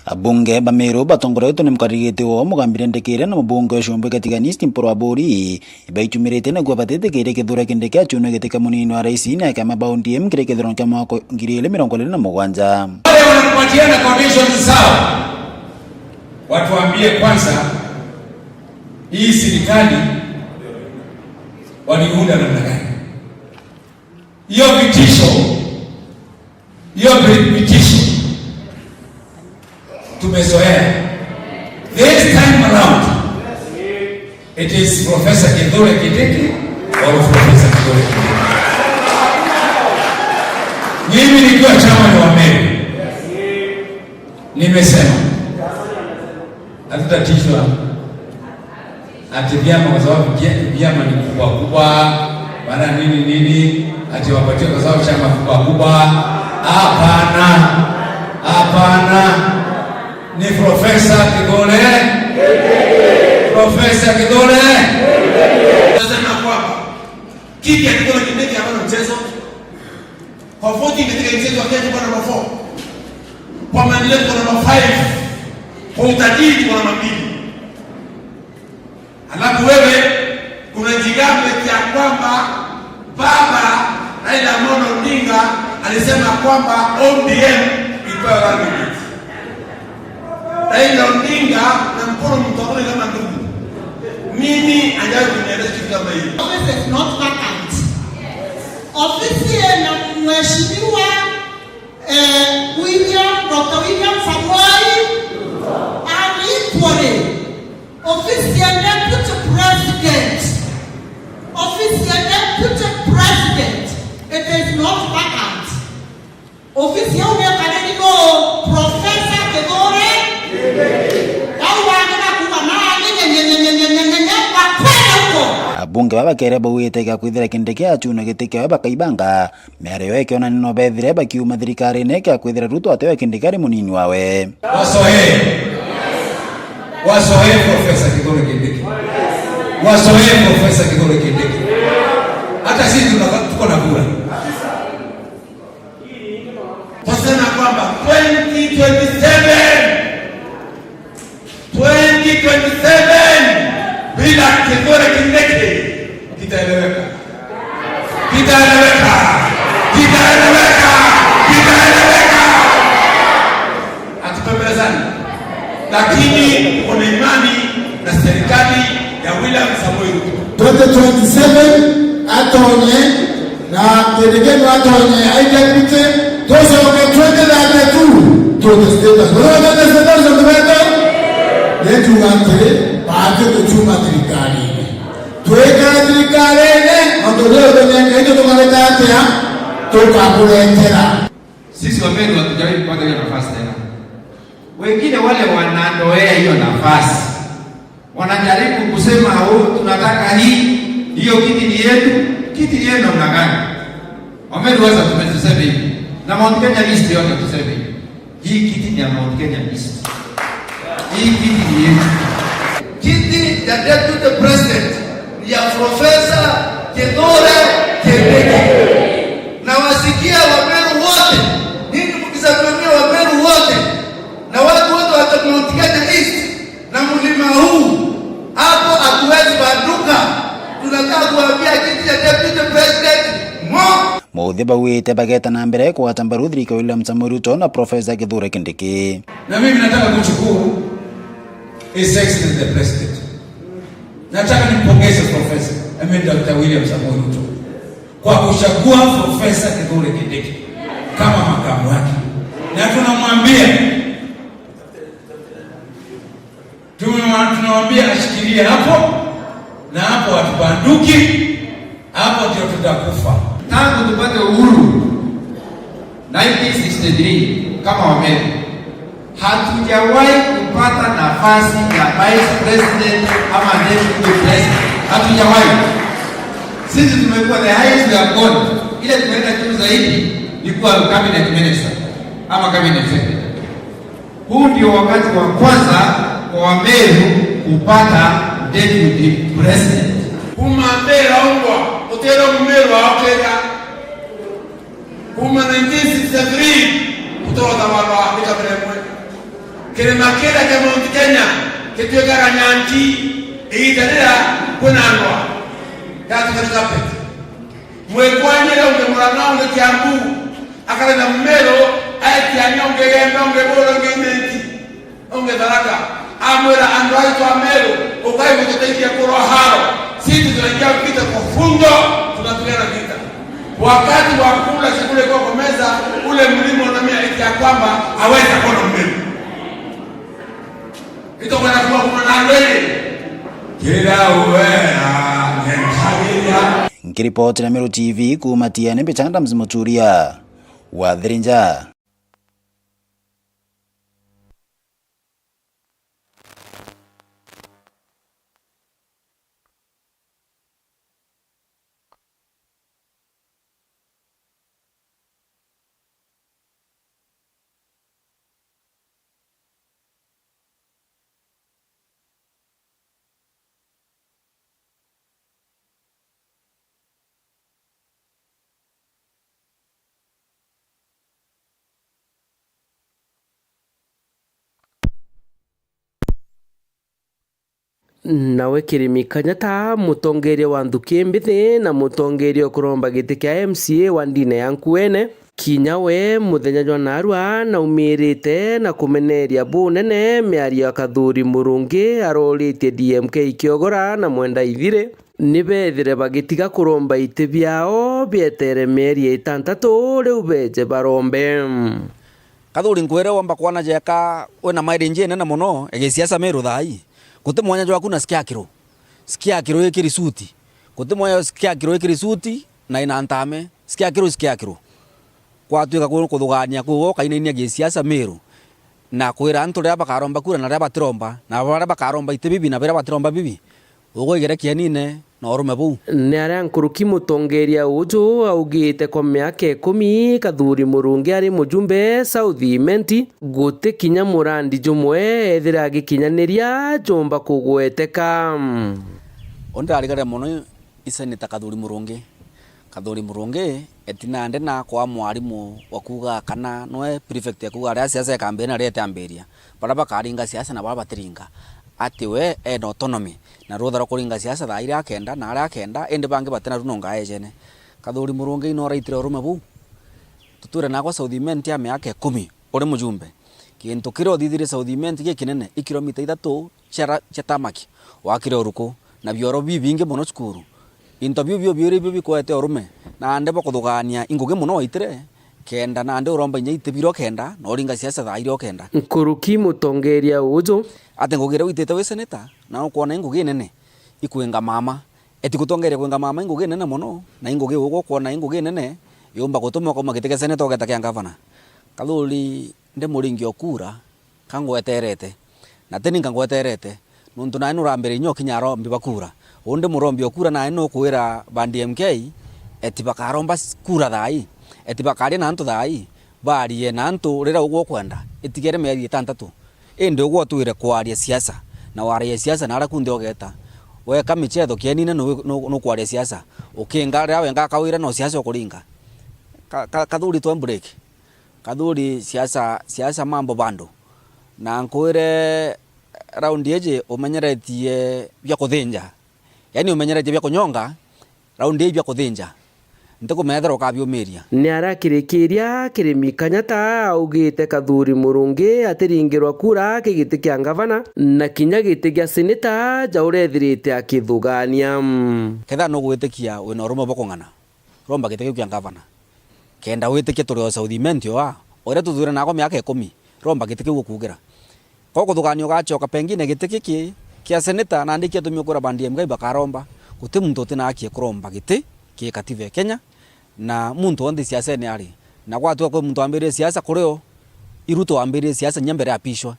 Abunge ba Meru batongoretwo ni mukarigite wo mugambire ndekire na mubunge ucio mbegatiganisti mporo aburi ibaichumirite na gwabatete kire kithura kindeke achuna giteka munini wa rais na kama baundi kire kithura kama mwaka 2027. Wale wanapatiana conditions sawa, watuambie kwanza hii serikali waliunda namna gani? Hiyo vitisho tumezoea. This time around it is Professor Kithure Kindiki or Professor Kithure Kindiki. Mimi nikiwa chama wa Meru nimesema hatutatishwa ati vyama, kwa sababu vyama ni kubwa bana nini ati wapatie kwa sababu chama kubwa. Hapana, ni Profesa Kithure. Profesa Kithure nasema kwamba kiti ya Kithure Kindiki hapana mchezo. Kwa voti katika mchezo wa Kenya kwa namba 4, kwa maendeleo kwa namba 5, kwa utajiri kwa namba 2. Alafu wewe unajigambe ya kwamba baba Raila Amolo Odinga alisema kwamba ODM ilikuwa rangi. Raila Odinga na mkono mtawale kama ndugu. Mimi ajaye kunieleza kitu kama hiyo. Office is not vacant. Ofisi na mheshimiwa Dr. William Samoei and equally office ya deputy president. Office ya deputy president. It is not vacant. Office ya umekaniko Professor Kithure. Abunge babakere bawitega kwithira kindeke achuna giteke bakaibanga meario yake ona nino bethire bakiuma thirikari neke kwithira Ruto atewe kindekari munini wawe wasohe Professor Kithure Kindiki, wasohe Professor Kithure Kindiki. Hata sisi tuko na kura tusema kwamba 2027 bila Kithure Kindiki kitaeleweka. Atupembelezani, lakini kuna imani na serikali ya William Samoei Ruto. 2027 atonye na delegate atonye aidapite tosa wakatwende na tu to the state. Ndio the state of the matter. Yetu wante baadhi kuchuma serikali. Tuweka serikali ile ondoleo kwenye hiyo tukaleta ya tukakuletea. Sisi Wameru hatujaribu kupata hiyo nafasi tena. Wengine wale wanandoea hiyo nafasi. Wanajaribu kusema tunataka hiyo kiti ni yetu. Kiti ni yenu namna gani? Wameru waza tumesema hivi. Na Mount Kenya list yote tuseme hivi. Hii kiti ni ya Mount Kenya list. Hii kiti ni yetu. Kiti ya deputy president ni ya Professor Kithure Kindiki. Na wasikia Wameru wote, nini mkisalimia Wameru wote na watu wote wa Mount Kenya East na mlima huu hapo hatuwezi banduka. Tunataka kuambia kiti ya deputy president Mothe bawite bageta na mbere kwa tambarudri kwa William Samoei Ruto na Professor Kithure Kindiki. Na mimi nataka kushukuru His Excellency the President. Nataka nimpongeze Professor Dr. William Samoei Ruto kwa kuchagua Professor Kithure Kindiki kama makamu wake. Na tunamwambia ashikilie hapo na hapo atubanduki, hapo ndio tutakufa. Tangu tupate uhuru 1963 kama Wameru hatujawahi kupata nafasi ya vice president ama deputy president. Hatujawahi. Sisi tumekuwa the highest we have gone. Ile tumeenda juu zaidi ilikuwa cabinet minister ama cabinet secretary. Huu ndio wakati wa kwanza kwa Wameru kupata deputy president. Kumambera ongwa utero Mumeru aokega kuma 1963 kutoka wala bikabremwe kile makera kama Mount Kenya kitweka nyanti itarira kunangwa tatu katika pete mwekwanyira ungemurana unge Kiambu akala na Mumeru ati anyonge gemba unge bora ngementi unge Tharaka amwera andwai kwa Meru ukai kutetea kwa haro sisi tunaingia vita kwa fundo tunapigana vita wakati wa kula chakula kwa meza ule mlimo unamia eti ya kwamba hawezi kuona Mumeru ito kwa nakuwa kumanalele kila uwea ngemshagilia. Nkiripoti na Meru TV kumatia nembe chanda mzimuturia wa Dhirinja. nawe Kirimi Kanyata mutongeria wa Nthuki Mbithi na mutongeria kuromba giti kia MCA wa Ndine ya Nkuene kinya we muthenya jwa narua na umirite na kumeneria bunene miario ya Kathuri Murungi aroritie DMK Kiogora na Mwenda Ithire ni bethire bagitiga kuromba ite biao bietere mieri 6 riu beje barombe. Kathuri Nkwere wamba kwana jeka wena mairi njene na muno egesiasa Meru thai kuте mwanya jwa kuna sikia kiro ekiri suti kute mwanya sikia kiro ekiri suti na ina ntame sikia kiro kwa tuika kuthugania kuo kaine egesiasa Meru na kwira antu ria bakaromba kura na ria batiromba na ria bakaromba ite bibi na ria batiromba bibi ugo igerekia nine na orume buu ni aria nkuruki mutongeria uju augite kwa miaka 10 Kathuri Murungi ari mujumbe South Imenti guti kinya murandi jumwe ethira gikinyaniria jomba kugweteka onda arigare muno iseneta Kathuri Murungi etinande na kwa mwarimu wakuga kana noe prefect yakuga ria siasa campaign ria tamberia baraba karinga siasa na baraba tiringa ati we en autonomy na ruthara kuringa siasa tha ira kenda na ara kenda ende bange batena runonga ejene Kathuri Murungi no raitire orume buu tuture na kwa South Imenti ya miaka 10 uri mujumbe kintu kiro thithire South Imenti ge kinene ikilomita 3 chatamaki wakire uruko na bioro bibinge muno skuru interview bio bikwete orume na ande bakuthugania inguge muno waitire kenda na ande uromba inya itebiro kenda no ringa siasa tha iro kenda nkuruki mutongeria uju ate ngugire witete we seneta na kuona inguge nene ikwenga mama eti kutongeria kwenga mama inguge nene muno na inguge ugo kuona inguge nene yomba gutuma kwa magiteke seneta ogeta kia gavana Kathuri nde muringi okura kangweterete na teni ngweterete nuntu na inu rambere nyo kinyaro mbibakura onde murombi okura na ino kuira bandi MK eti bakaromba kura thai eti bakari na antu thai barie na antu rira ugo kwenda etigere meri 6 ende ugo tuire kwaria siasa na waria siasa na arakunde ogeta we kamichetho kienine no kwaria siasa ukinga ria wenga kawira no siasa okuringa Kathuri to break Kathuri siasa mambo bando na nkwire round eje umenyeretie bya kuthinja yani umenyeretie bya kunyonga round eje bya kuthinja nteko methero kabiumiria ni arakirikiria Kirimi Kanyata augite Kathuri Murungi atiringirwa kura kigiti kia gavana na kinya giti gia seneta jaurethirite akithugania ketha no gwitikia wina rumo bokongana romba giti kia gavana kenda witikia turi South Imenti wa ore tuthure nako miaka 10 romba giti kia kugira ko kuthugania gachoka pengine giti kiki kia seneta na ndikia tumio kura bandi MK bakaromba guti muntu tina akie kuromba giti ki kative Kenya na muntu ondi siasa ni ari na gwatu kwa muntu ambire siasa kureo iruto ambire siasa nyambere apishwa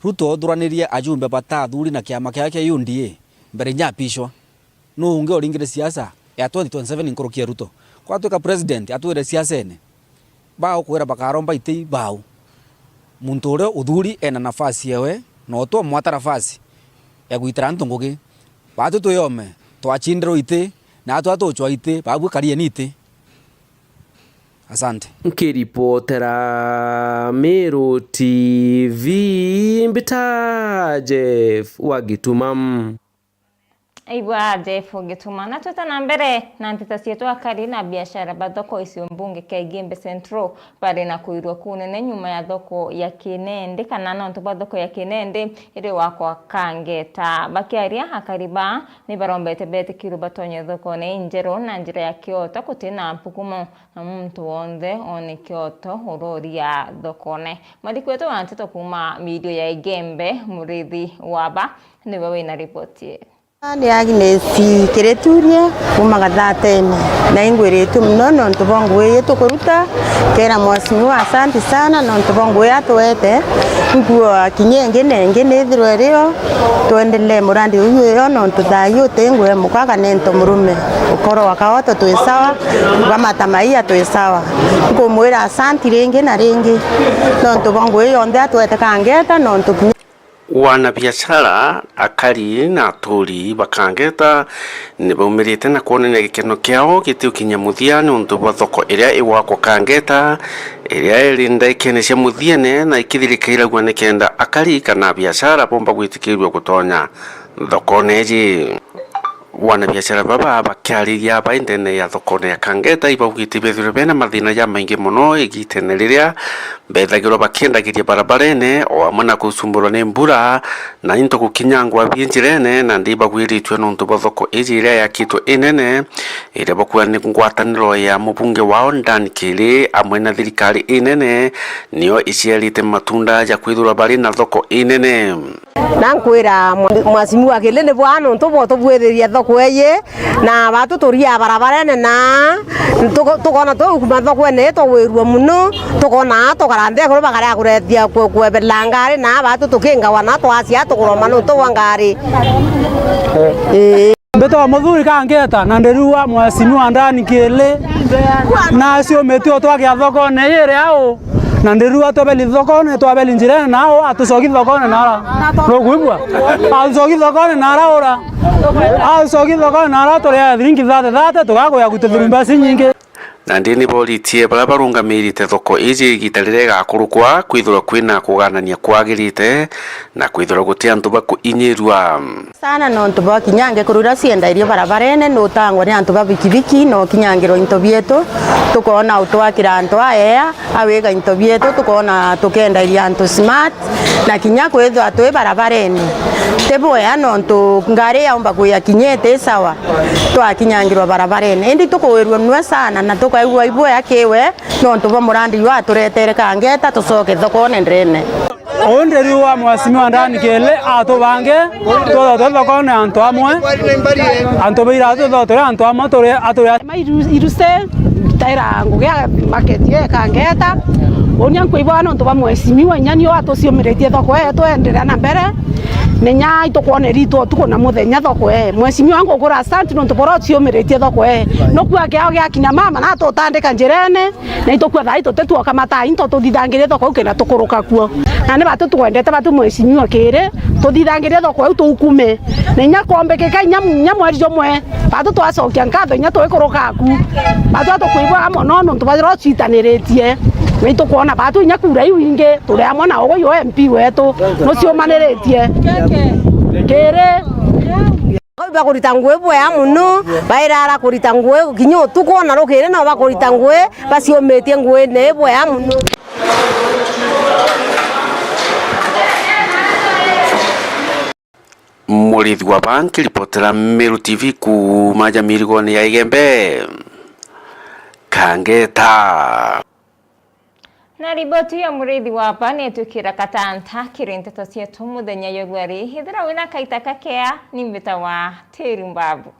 Ruto duranirie ajumbe batathuri na kiama kyake UNDA mbere nya apishwa no unge oringire siasa ya 2027 nkurukia Ruto kwa tuka president atwire siasa ene bao kwera bakaromba ite bao muntu ore uthuri ena nafasi yewe no to mwata nafasi ya guitara ntungugi batu tuyome twachindiro ite na atu atuchwa ite babu karie nite. Asante. Nkiripotera Meru TV mbita Jeff Wagitumam. Aigua Jeff Gituma na tutana mbere na ntita cietu akari na biashara ba thoko icio mbunge kia Igembe Central bari na kuirwa kunene nyuma ya thoko ya Kinende kana no ntuba thoko ya Kinende iri wakwa Kangeta bakiaria akariba ni barombete bete kiru batonye thoko ne injero na njira ya Kyoto kutina mpukumo na muntu wonde one Kyoto urori ya thoko ne madikwetu antito kuma video ya Igembe murithi waba ni wewe na ripoti. Ni Agnes Kireturia kumagathatene na ingwiretu mnono ntubongo yetu kuruta kera mwasimiwa asante sana na ntubongo yetu wete nguo kinyenge nenge nethirwe rio tuendelee murandi uyu yo no ntuthayo tengwe mukaga nento murume ukoro wakaoto twisawa kama tamaia twisawa ngumwira asante ringi na ringi no ntubongo yo ndia twete Kangeta no ntukinye wana biashara akari na aturi bakangeta ni baumirite na kuonania gikeno kiao gitiu kinyamuthia ni undu bwa thoko iria iwakwa Kangeta iria irinda ikenecia muthiene na ikithirikaira gwane kenda akari kana biashara bomba gwitikirwa gutonya thoko neji. Wana biashara baba bakiariria baindene ya thoko ya Kangeta ibaugite bethire bena mathina ya maingi muno igitene riria bethagirwo bakiendagiria barabarene o amana kusumburwa ni mbura na into gukinyangwa bienjirene na ndiba gwiritwe nontu ba thoko iji iria yakitwo inene iria bakuwa ni ngwataniro ya mubunge wao Ndani Kiri amwe na thirikari inene nio iciarite matunda ya kwithura bari na thoko inene. Nankwira mwasimu wa kelele bwana ntobo tobwetheria thoko eye na batu toria barabarene na tukona to kuma thoko ene to werwa muno tukona to karande ko bagara kurethia kwebelangari na batu tukinga wana to asia to kuroma no to wangari Beto muthuri Kangeta na nderuwa mwasimu wa Ndani Kiri na acio metio twagia thoko ne yere ao na nderuwa tobeli thoko ne tobeli njirene nao atucoki thoko ne nara rogwibwa atucoki thoko ne nara ora atucoki thoko ne nara toria thiringi thate tugagoya gututhurumba nyingi na ndini boritie bara barungamirite thoko iji gitarire gakurukwa kwithura kwina kuganania kwagirite na kwithura gutia antu bakuinyirwa sana no ntu ba kinyange kurura sienda irio barabarene no tangwa ni antu babikibiki no kinyangiro into bietu tukona utwakira antu aya awega into bietu tukona tukenda irio antu smart na kinyako ezo atwe barabarene tebo ya no ntu ngare ya umba kuya kinyete sawa twa kinyangiro barabarene indi tukowerwa nwe sana na tukaigwa ibo yakewe no ntu bamurandi wa turetere Kangeta tucoke thoko ndrene onderiwa mwasimu wa Ndani Kiri atubange todo thoko ne antu amwe antu beira todo antu amwe tore atoya iruse taira ngugia market ye Kangeta onia kwibwa no ntu bamwesimi wa nyanio atuciomeretie thoko yetu endelea na mbere nenya itokuone rito tukona muthenya thoko mwesimi wangu gura asante no ntuboro ciomeretie thoko no kwa kiao gya kinya mama na tutandika njirene na itokwa thai tutetu kamata into tuthithangire thoko ukena tukuruka kuo na ne batu twendete batu mwesimi wa Kiri tuthithangire thoko au tukume nenya kombekeka nyamu arijo mwe batu twacokia ngatho nya twikuruka ku batu atukwibwa mono no ntubaro citaniretie Nito kuona batu nyakura iwinge turi amwe na ogo yo MP wetu no cio maneretie Kiri bakurita ngwe bwa muno bairara kurita ngwe kinyo tukona rokere na bakurita ngwe baciometie ngwe ne bwa muno. Murithi wa banki ripotera Meru TV kuma Jamirigoni ya Igembe Kangeta. Na riboti ya murithi wa pani tukira katanta kirinteto cietu muthenya yorwari hithira wina kaita kakea ni mbita wa Teri Mbabu.